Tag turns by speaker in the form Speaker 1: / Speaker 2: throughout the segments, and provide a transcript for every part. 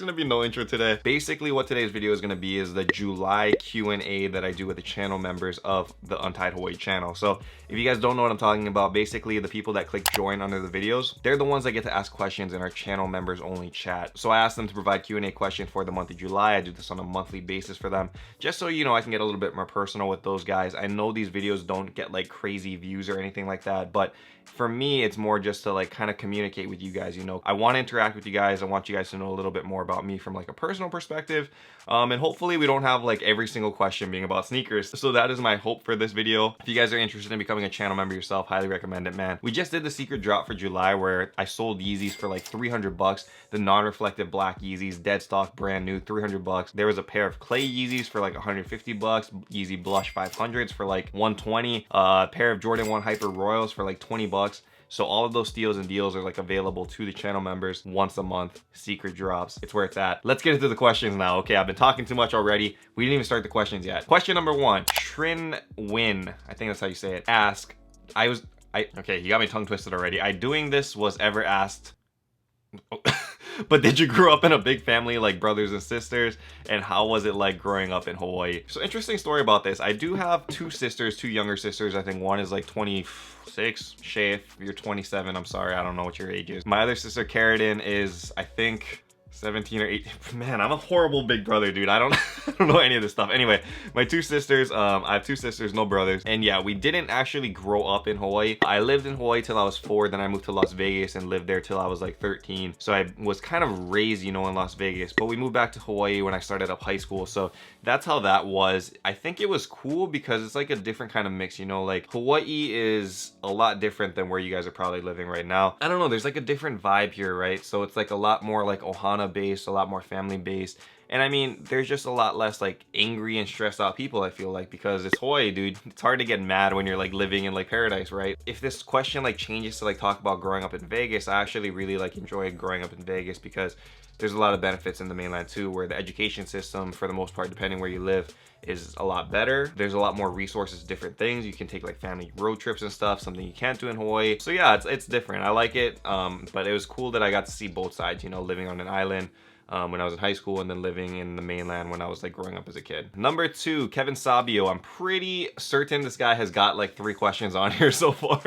Speaker 1: there's gonna be no intro today. Basically what today's video is gonna be is the July Q&A that I do with the channel members of the Untied Hawaii channel. So if you guys don't know what I'm talking about, basically the people that click join under the videos, they're the ones that get to ask questions in our channel members only chat. So I asked them to provide Q&A questions for the month of July. I do this on a monthly basis for them, just so you know I can get a little bit more personal with those guys. I know these videos don't get like crazy views or anything like that, but for me it's more just to like kind of communicate with you guys. You know, I want to interact with you guys. I want you guys to know a little bit more about me from like a personal perspective, and hopefully we don't have like every single question being about sneakers. So that is my hope for this video. If you guys are interested in becoming a channel member yourself, highly recommend it, man. We just did the secret drop for July where I sold Yeezys for like 300 bucks, the non-reflective black Yeezys, dead stock, brand new, 300 bucks. There was a pair of clay Yeezys for like 150 bucks, Yeezy Blush 500s for like 120, a pair of Jordan 1 Hyper Royals for like 20 bucks. So all of those steals and deals are like available to the channel members once a month. Secret drops. It's where it's at. Let's get into the questions now. Okay, I've been talking too much already. We didn't even start the questions yet. Question number one, Trin Win, I think that's how you say it. Ask, okay, you got me tongue twisted already. I doing this was ever asked, but did you grow up in a big family like brothers and sisters, and how was it like growing up in Hawaii? So interesting story about this. I do have two sisters, two younger sisters. I think one is like 26. Shay, if you're 27, I'm sorry, I don't know what your age is. My other sister Carradine is, I think, 17 or 18. Man, I'm a horrible big brother, dude. I don't know any of this stuff. Anyway, my two sisters, I have two sisters, no brothers. And yeah, we didn't actually grow up in Hawaii. I lived in Hawaii till I was 4, then I moved to Las Vegas and lived there till I was like 13. So I was kind of raised, you know, in Las Vegas, but we moved back to Hawaii when I started up high school. So that's how that was. I think it was cool because it's like a different kind of mix, you know, like Hawaii is a lot different than where you guys are probably living right now. I don't know, there's like a different vibe here, right? So it's like a lot more like Ohana based, a lot more family based. And I mean, there's just a lot less like angry and stressed out people, I feel like, because it's Hawaii, dude. It's hard to get mad when you're like living in like paradise, right? If this question like changes to like talk about growing up in Vegas, I actually really like enjoy growing up in Vegas because there's a lot of benefits in the mainland too, where the education system, for the most part, depending where you live, is a lot better. There's a lot more resources, different things. You can take like family road trips and stuff, something you can't do in Hawaii. So yeah, it's different. I like it, but it was cool that I got to see both sides, you know, living on an island when I was in high school, and then living in the mainland when I was like growing up as a kid. Number 2, Kevin Sabio. I'm pretty certain this guy has got like 3 questions on here so far.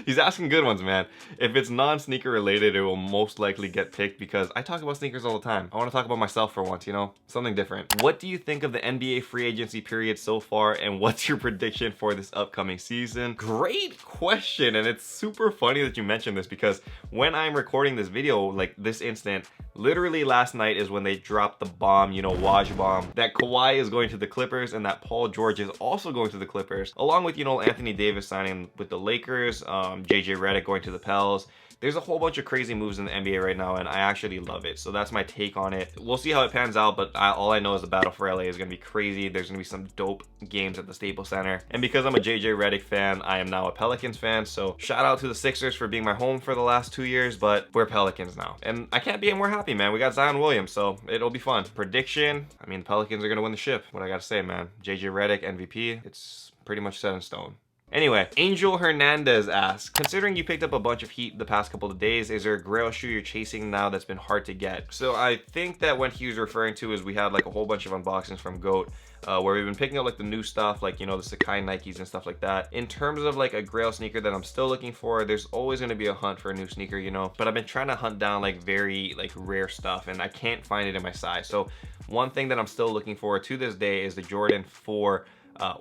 Speaker 1: He's asking good ones, man. If it's non-sneaker related, it will most likely get picked because I talk about sneakers all the time. I want to talk about myself for once, you know, something different. What do you think of the NBA free agency period so far, and what's your prediction for this upcoming season? Great question, and it's super funny that you mentioned this because when I'm recording this video, like this instant, literally last night is when they dropped the bomb, you know, Waj bomb, that Kawhi is going to the Clippers and that Paul George is also going to the Clippers, along with, you know, Anthony Davis signing with the Lakers, JJ Redick going to the Pels. There's a whole bunch of crazy moves in the NBA right now, and I actually love it. So that's my take on it. We'll see how it pans out, but all I know is the battle for LA is going to be crazy. There's going to be some dope games at the Staples Center. And because I'm a JJ Redick fan, I am now a Pelicans fan. So shout out to the Sixers for being my home for the last 2 years, but we're Pelicans now. And I can't be more happy, man. We got Zion Williams, so it'll be fun. Prediction, I mean, the Pelicans are going to win the ship. What I got to say, man. JJ Redick, MVP, it's pretty much set in stone. Anyway, Angel Hernandez asks, considering you picked up a bunch of heat the past couple of days, is there a Grail shoe you're chasing now that's been hard to get? So I think that what he was referring to is we had like a whole bunch of unboxings from GOAT, where we've been picking up like the new stuff, like, you know, the Sakai Nikes and stuff like that. In terms of like a Grail sneaker that I'm still looking for, there's always going to be a hunt for a new sneaker, you know, but I've been trying to hunt down like very like rare stuff, and I can't find it in my size. So one thing that I'm still looking for to this day is the Jordan 4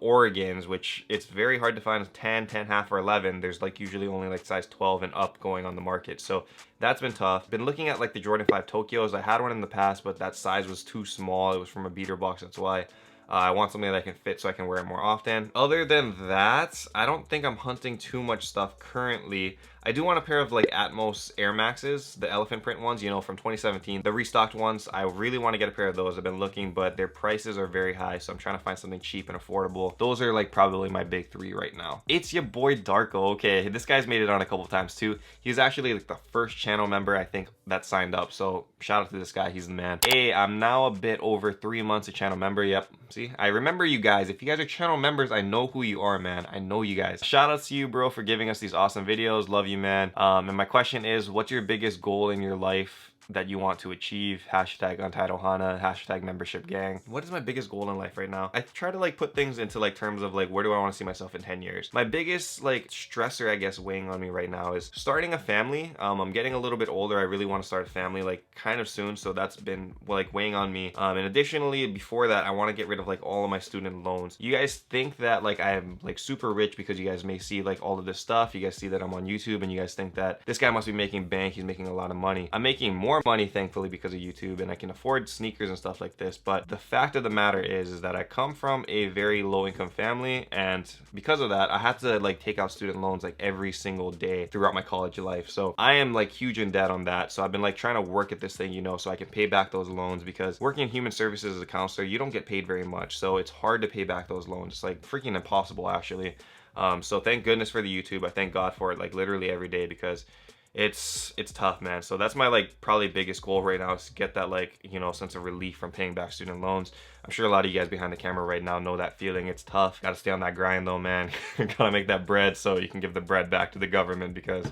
Speaker 1: Oregons, which it's very hard to find 10, 10 half, or 11. There's like usually only like size 12 and up going on the market. So that's been tough. Been looking at like the Jordan 5 Tokyos. I had one in the past, but that size was too small. It was from a beater box, that's why. I want something that I can fit so I can wear it more often. Other than that, I don't think I'm hunting too much stuff currently. I do want a pair of like Atmos Air Maxes, the elephant print ones, you know, from 2017. The restocked ones, I really want to get a pair of those. I've been looking, but their prices are very high, so I'm trying to find something cheap and affordable. Those are like probably my big 3 right now. It's your boy Darko. Okay, this guy's made it on a couple times too. He's actually like the first channel member I think that signed up, so shout out to this guy, he's the man. Hey, I'm now a bit over 3 months a channel member. Yep, see, I remember you guys. If you guys are channel members, I know who you are, man. I know you guys. Shout out to you, bro, for giving us these awesome videos. Love you, man. And my question is, what's your biggest goal in your life that you want to achieve. Hashtag Untied Ohana, hashtag membership gang. What is my biggest goal in life right now? I try to like put things into like terms of like, where do I want to see myself in 10 years? My biggest like stressor, I guess, weighing on me right now is starting a family. I'm getting a little bit older. I really want to start a family like kind of soon, so that's been like weighing on me. And additionally, before that, I want to get rid of like all of my student loans. You guys think that like I'm like super rich because you guys may see like all of this stuff. You guys see that I'm on YouTube and you guys think that this guy must be making bank. He's making a lot of money. I'm making more money, thankfully, because of YouTube, and I can afford sneakers and stuff like this. But the fact of the matter is that I come from a very low income family, and because of that, I had to like take out student loans like every single day throughout my college life. So I am like huge in debt on that. So I've been like trying to work at this thing, you know, so I can pay back those loans, because working in human services as a counselor, you don't get paid very much. So it's hard to pay back those loans. It's like freaking impossible, actually. So thank goodness for the YouTube. I thank God for it like literally every day, because it's tough, man. So that's my like probably biggest goal right now, is to get that like, you know, sense of relief from paying back student loans. I'm sure a lot of you guys behind the camera right now know that feeling. It's tough. Gotta stay on that grind though, man. Gotta make that bread so you can give the bread back to the government, because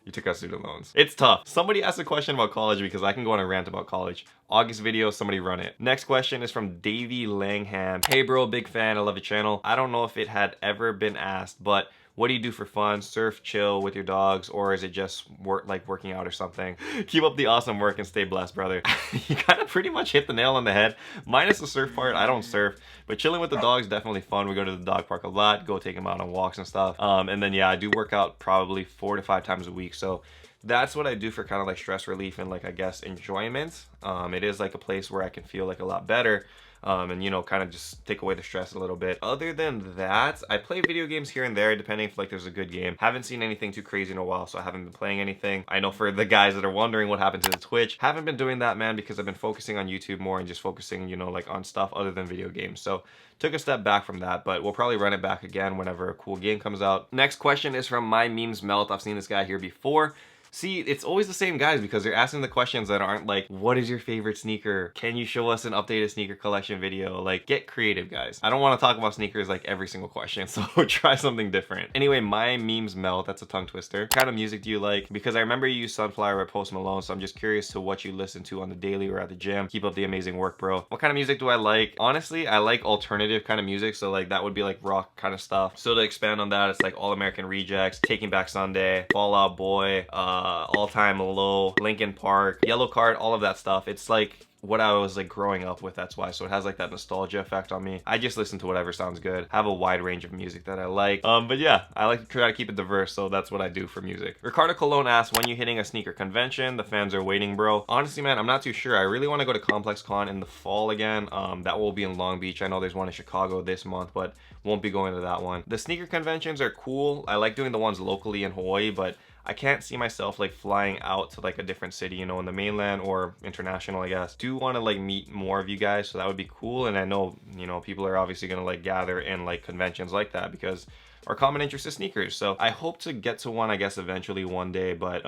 Speaker 1: you took out student loans. It's tough. Somebody asked a question about college, because I can go on a rant about college. August video, somebody run it. Next question is from Davey Langham. Hey bro, big fan, I love your channel. I don't know if it had ever been asked, but what do you do for fun? Surf, chill with your dogs, or is it just work, like working out or something? Keep up the awesome work and stay blessed, brother. You kind of pretty much hit the nail on the head. Minus the surf part, I don't surf, but chilling with the dogs definitely fun. We go to the dog park a lot, go take them out on walks and stuff. And then yeah, I do work out probably 4 to 5 times a week. So that's what I do for kind of like stress relief and like, I guess, enjoyment. It is like a place where I can feel like a lot better. And you know, kind of just take away the stress a little bit. Other than that, I play video games here and there, depending if like there's a good game. Haven't seen anything too crazy in a while, so I haven't been playing anything. I know for the guys that are wondering what happened to the Twitch, haven't been doing that, man, because I've been focusing on YouTube more and just focusing, you know, like on stuff other than video games. So took a step back from that, but we'll probably run it back again whenever a cool game comes out. Next question is from My Memes Melt. I've seen this guy here before. See, it's always the same guys, because they're asking the questions that aren't like, what is your favorite sneaker? Can you show us an updated sneaker collection video? Like, get creative, guys. I don't want to talk about sneakers like every single question, so try something different. Anyway, My Memes Melt, that's a tongue twister. What kind of music do you like? Because I remember you used Sunflower by Post Malone, so I'm just curious to what you listen to on the daily or at the gym. Keep up the amazing work, bro. What kind of music do I like? Honestly, I like alternative kind of music, so like that would be like rock kind of stuff. So to expand on that, it's like All American Rejects, Taking Back Sunday, Fall Out Boy, All Time Low, Linkin Park, Yellow Card, all of that stuff. It's like what I was like growing up with, that's why. So it has like that nostalgia effect on me. I just listen to whatever sounds good. I have a wide range of music that I like. But yeah, I like to try to keep it diverse, so that's what I do for music. Ricardo Colon asks, when you hitting a sneaker convention? The fans are waiting, bro. Honestly, man, I'm not too sure. I really want to go to Complex Con in the fall again. That will be in Long Beach. I know there's one in Chicago this month, but won't be going to that one. The sneaker conventions are cool. I like doing the ones locally in Hawaii, but I can't see myself like flying out to like a different city, you know, in the mainland or international, I guess. Do want to like meet more of you guys, so that would be cool. And I know, you know, people are obviously gonna like gather in like conventions like that, because our common interest is sneakers. So I hope to get to one, I guess, eventually one day, but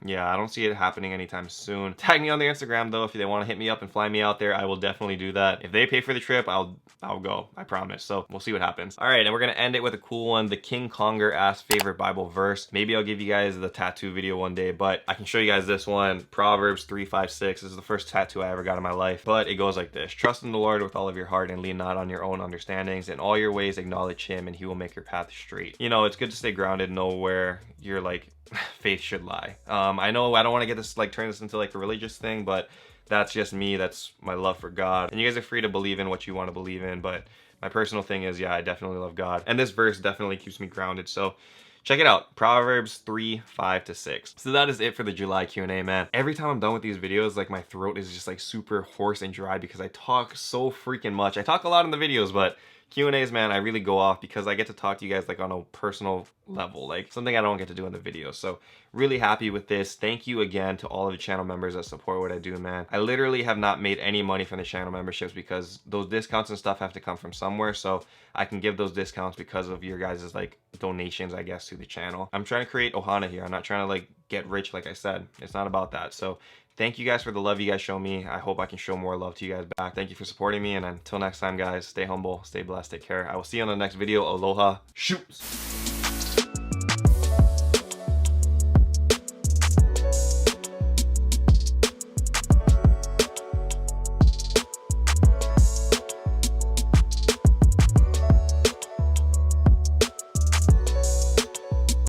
Speaker 1: yeah, I don't see it happening anytime soon. Tag me on their Instagram though if they want to hit me up and fly me out there. I will definitely do that. If they pay for the trip, I'll go, I promise. So we'll see what happens. All right, and we're gonna end it with a cool one. The King Conger asked favorite Bible verse. Maybe I'll give you guys the tattoo video one day, but I can show you guys this one. Proverbs 3:5-6. This is the first tattoo I ever got in my life, but it goes like this: trust in the Lord with all of your heart and lean not on your own understandings. In all your ways acknowledge him, and he will make your path straight. You know, it's good to stay grounded, know where your like faith should lie. I know I don't want to get this like turn this into like a religious thing, but that's just me. That's my love for God, and you guys are free to believe in what you want to believe in, but my personal thing is, yeah, I definitely love God, and this verse definitely keeps me grounded. So check it out, Proverbs 3:5-6. So that is it for the July Q&A, man. Every time I'm done with these videos, like my throat is just like super hoarse and dry because I talk so freaking much. I talk a lot in the videos, but Q&As, man, I really go off because I get to talk to you guys like on a personal level, like something I don't get to do in the video. So really happy with this. Thank you again to all of the channel members that support what I do, man. I literally have not made any money from the channel memberships because those discounts and stuff have to come from somewhere. So I can give those discounts because of your guys' like donations, I guess, to the channel. I'm trying to create Ohana here. I'm not trying to like get rich, like I said. It's not about that. So thank you guys for the love you guys show me. I hope I can show more love to you guys back. Thank you for supporting me. And until next time, guys, stay humble, stay blessed, take care. I will see you on the next video. Aloha. Shoots.